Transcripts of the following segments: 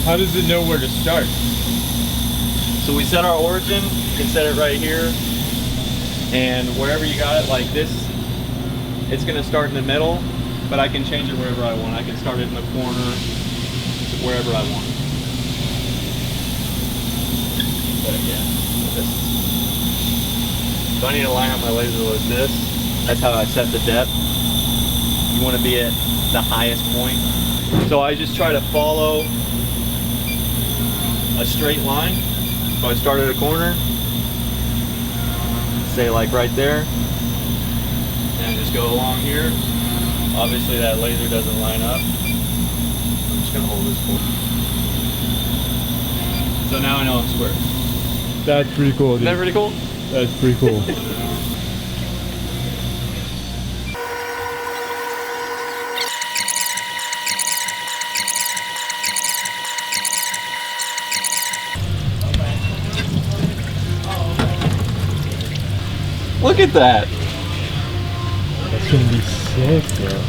How does it know where to start? So we set our origin, you can set it right here, and wherever you got it, like this, it's gonna start in the middle, but I can change it wherever I want. I can start it in the corner, wherever I want. But yeah, this. So I need to line up my laser with this. That's how I set the depth. You wanna be at the highest point. So I just try to follow a straight line. So I start at a corner, say like right there, and just go along here. Obviously that laser doesn't line up. I'm just gonna hold this for. So now I know I'm square. That's pretty cool, dude. Isn't that pretty cool? That's pretty cool. Look at that. That's gonna be sick, bro.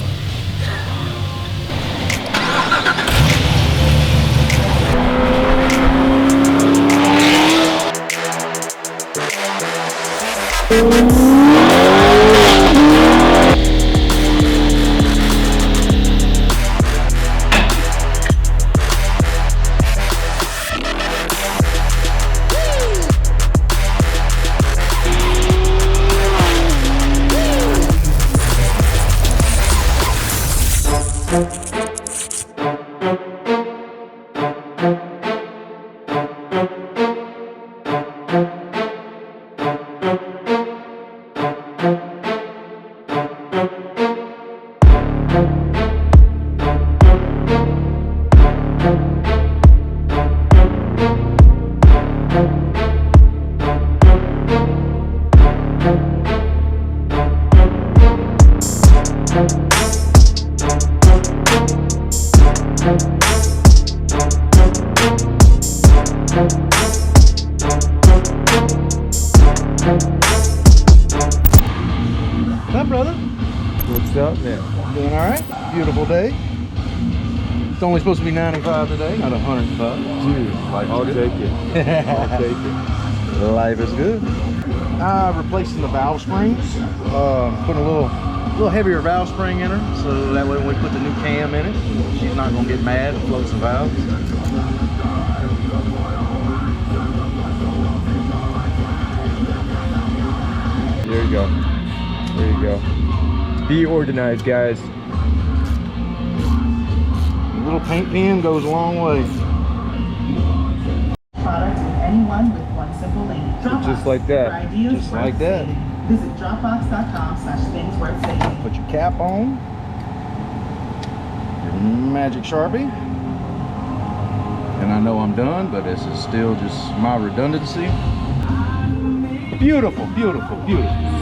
What's up, brother? What's up, man? Doing all right? Beautiful day. It's only supposed to be 95 today, not 105. Dude, I'll take it. I'll take it. Life is good. Replacing the valve springs. Putting a little heavier valve spring in her, so that way when we put the new cam in it, she's not going to get mad and float some valves. There you go. There you go. Be organized, guys. A little paint pen goes a long way. Product with anyone with one simple link. Dropbox. Just like that. For ideas Just worth like that. saving. Visit dropbox.com/thingsworthsaving. Put your cap on. Your magic Sharpie. And I know I'm done, but this is still just my redundancy. Beautiful, beautiful, beautiful.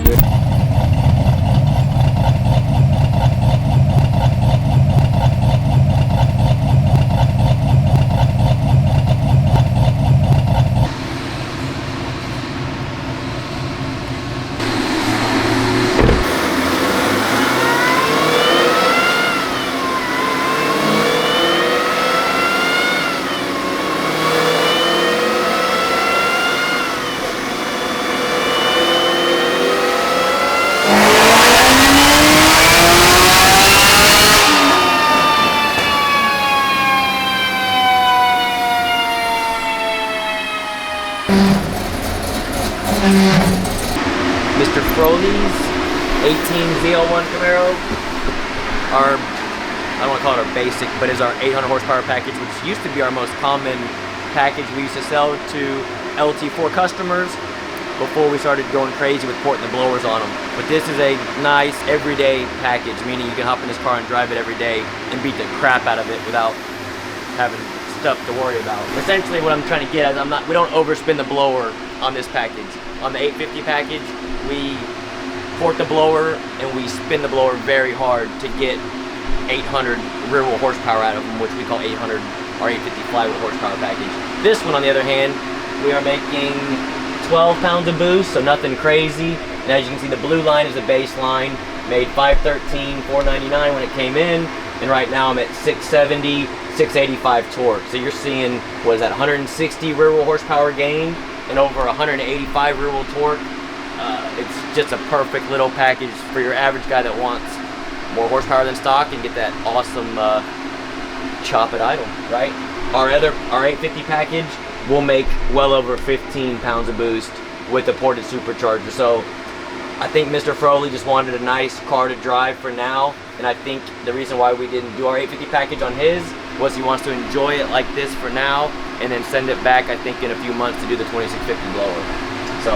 Mr. Froley's 18 ZL1 Camaro, our, I don't want to call it our basic, but is our 800 horsepower package, which used to be our most common package we used to sell to LT4 customers before we started going crazy with porting the blowers on them. But this is a nice everyday package, meaning you can hop in this car and drive it every day and beat the crap out of it without having stuff to worry about. Essentially what I'm trying to get at is we don't overspin the blower on this package. On the 850 package, we port the blower and we spin the blower very hard to get 800 rear wheel horsepower out of them, which we call 800 or 850 flywheel horsepower package. This one, on the other hand, we are making 12 pounds of boost, so nothing crazy. And as you can see, the blue line is the base line, made $513, $499 when it came in. and right now I'm at 670, 685 torque. So you're seeing, what is that, 160 rear wheel horsepower gained and over 185 rear wheel torque. It's just a perfect little package for your average guy that wants more horsepower than stock and get that awesome chop at idle, right? Our 850 package will make well over 15 pounds of boost with the ported supercharger. So I think Mr. Froley just wanted a nice car to drive for now, and I think the reason why we didn't do our 850 package on his was he wants to enjoy it like this for now and then send it back, I think, in a few months to do the 2650 blower. So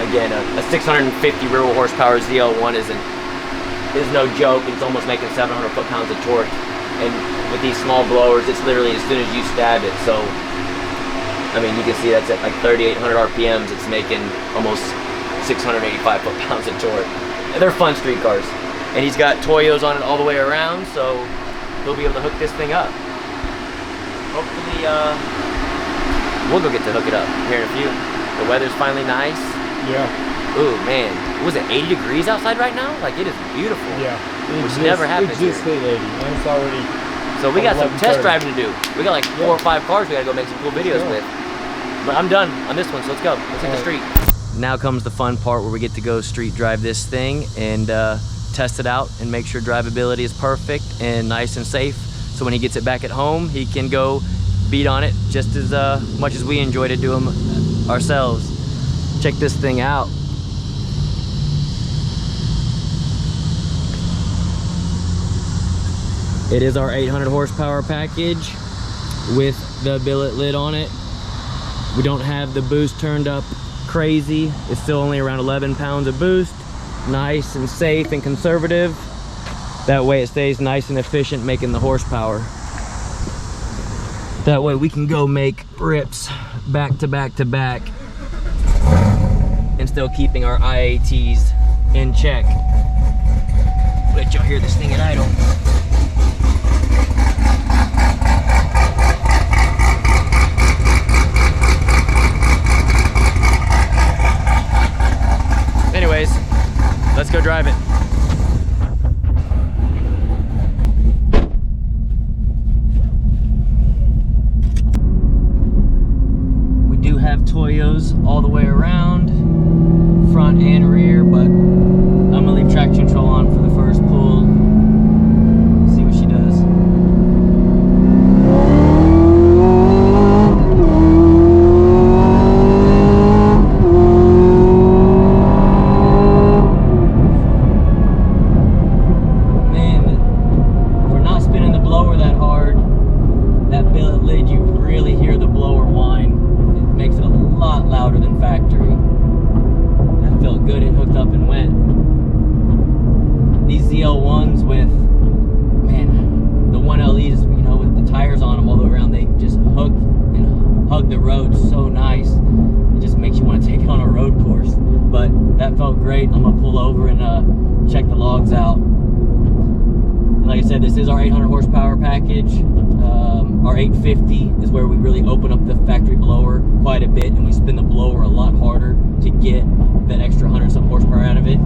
again, a 650 rear wheel horsepower ZL1 is no joke. It's almost making 700 foot-pounds of torque, and with these small blowers, it's literally as soon as you stab it. So I mean, you can see that's at like 3,800 RPMs. It's making almost 685 foot-pounds of torque. And they're fun street cars. And he's got Toyos on it all the way around, so he'll be able to hook this thing up. Hopefully, we'll go get to hook it up here in a few. The weather's finally nice. Yeah. Ooh, man. Was it 80 degrees outside right now? Like, it is beautiful. Yeah. Which never happens It just here. hit 80, and it's already... So we got some 11:30. test driving to do. We got like 4 or 5 cars we gotta go make some cool videos with. But I'm done on this one, so let's go. Let's hit the street. Now comes the fun part where we get to go street drive this thing and test it out and make sure drivability is perfect and nice and safe. So when he gets it back at home, he can go beat on it just as much as we enjoy to do them ourselves. Check this thing out. It is our 800 horsepower package with the billet lid on it. We don't have the boost turned up crazy. It's still only around 11 pounds of boost. Nice and safe and conservative. That way it stays nice and efficient making the horsepower. That way we can go make rips back to back to back and still keeping our IATs in check. Let y'all hear this thing at idle. Anyways, let's go drive it. We do have Toyos all the way around, front and rear, but I'm gonna leave traction control on for the first pull. See what she does. ZL1s with, man, the 1LEs, you know, with the tires on them all the way around, they just hook and hug the road so nice. It just makes you want to take it on a road course. But that felt great. I'm gonna pull over and check the logs out. Like I said, this is our 800 horsepower package. Our 850 is where we really open up the factory blower quite a bit, and we spin the blower a lot harder to get that extra 100-something horsepower out of it.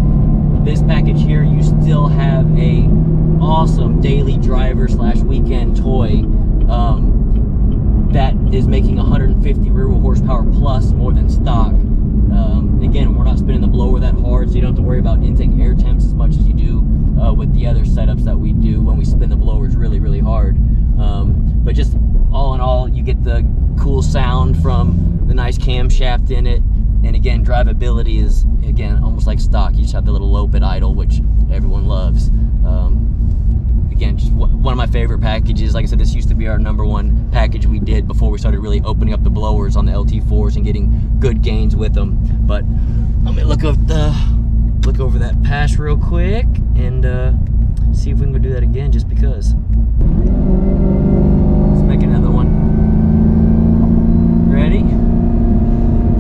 This package here, you still have a awesome daily driver / weekend toy that is making 150 rear wheel horsepower plus more than stock. Again, we're not spinning the blower that hard, so you don't have to worry about intake air temps as much as you do with the other setups that we do when we spin the blowers really, really hard. But just all in all, you get the cool sound from the nice camshaft in it. And again, drivability is, again, almost like stock. You just have the little lope at idle, which everyone loves. Again, just one of my favorite packages. Like I said, this used to be our #1 package we did before we started really opening up the blowers on the LT4s and getting good gains with them. But let me look over that pass real quick and see if we can go do that again, just because. Let's make another one. Ready?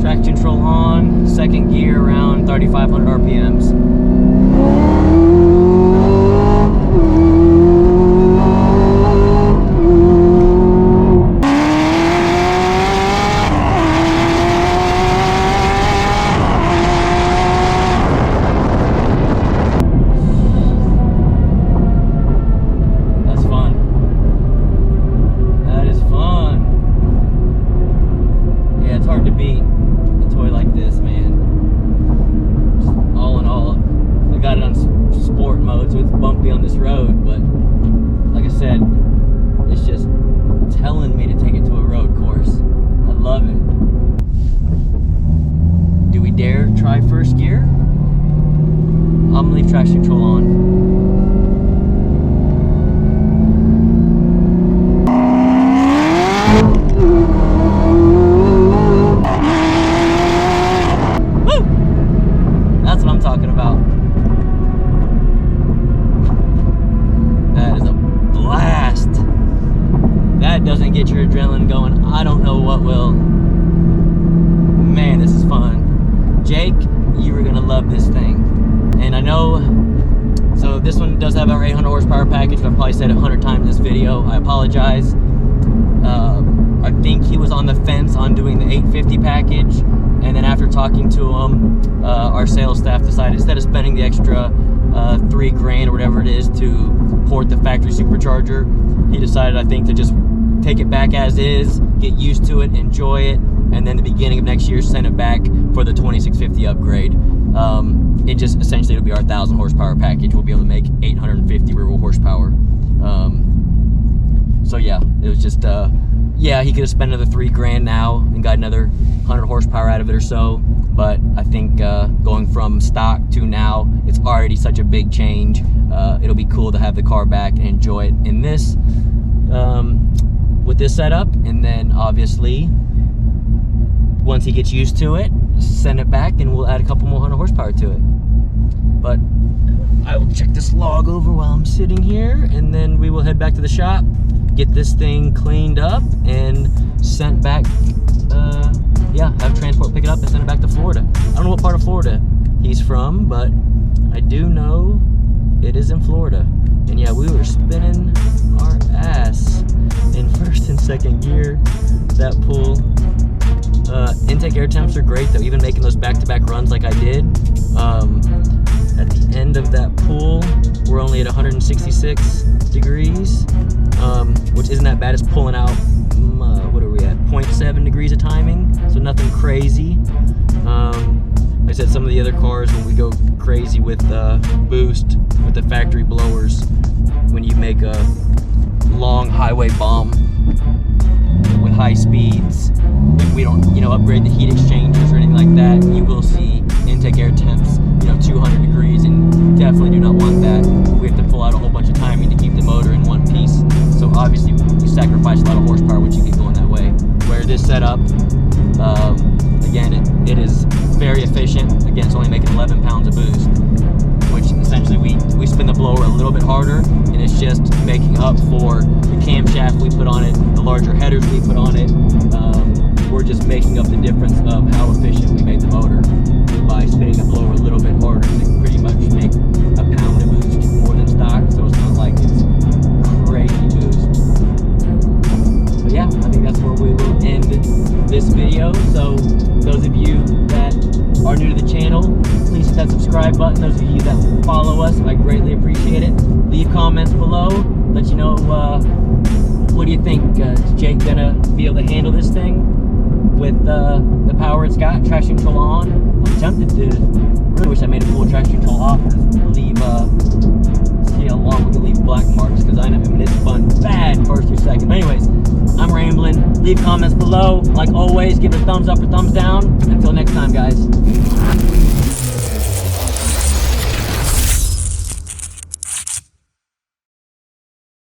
Traction control on, second gear around 3,500 RPMs. That's road, so it's bumpy on this road, but like I said, it's just telling me to take it to a road course. I love it. Do we dare try first gear? I'm gonna leave traction control on. That's what I'm talking about. That is a blast. That doesn't get your adrenaline going, I don't know what will. Man, this is fun. Jake, you are gonna love this thing. And I know, so this one does have our 800 horsepower package, but I've probably said it 100 times in this video. I apologize. I think he was on the fence on doing the 850 package. And then after talking to him, our sales staff decided instead of spending the extra $3 grand or whatever it is to port the factory supercharger, he decided, I think, to just take it back as is, get used to it, enjoy it, and then the beginning of next year send it back for the 2650 upgrade. It just essentially it'll be our 1,000 horsepower package. We'll be able to make 850 rear horsepower. So yeah, it was just yeah, he could have spent another $3 grand now and got another 100 horsepower out of it or so. But I think going from stock to now, it's already such a big change. It'll be cool to have the car back and enjoy it in this, with this setup. And then obviously, once he gets used to it, send it back and we'll add a couple more 100 horsepower to it. But I will check this log over while I'm sitting here, and then we will head back to the shop, get this thing cleaned up and sent back. Yeah, have transport pick it up and send it back to Florida. I don't know what part of Florida he's from, but I do know it is in Florida. And yeah, we were spinning our ass in first and second gear, that pool. Intake air temps are great though, even making those back-to-back runs like I did. At the end of that pool, we're only at 166 degrees, which isn't that bad. It's pulling out, what are we at, 0.7 degrees of timing, so nothing crazy. Like I said, some of the other cars, when we go crazy with boost, with the factory blowers, when you make a long highway bomb with high speeds, if we don't, upgrade the heat exchangers or anything like that, you will see intake air temps, 200 degrees, and definitely do not want that. We have to pull out a whole bunch of timing to keep the motor in one piece. So obviously you sacrifice a lot of horsepower once you get going that way. Where this setup, again, it is very efficient. Again, it's only making 11 pounds of boost, which essentially we spin the blower a little bit harder, and it's just making up for the camshaft we put on it, the larger headers we put on it. We're just making up the difference of how efficient we made the motor by spinning the blower a little bit harder to pretty much make a pound of boost more than stock, so it's not like it's crazy boost. But yeah, I think that's where we will end this video. So those of you that are new to the channel, please hit that subscribe button. Those of you that follow us, I greatly appreciate it. Leave comments below, let you know what do you think. Is Jake gonna be able to handle this thing with the power it's got, traction control on? I'm tempted to, really wish I made a full traction control off and leave, see how long we can leave black marks, because I know, it's fun, bad first or second. But anyways, I'm rambling. Leave comments below. Like always, give it a thumbs up or thumbs down. Until next time, guys.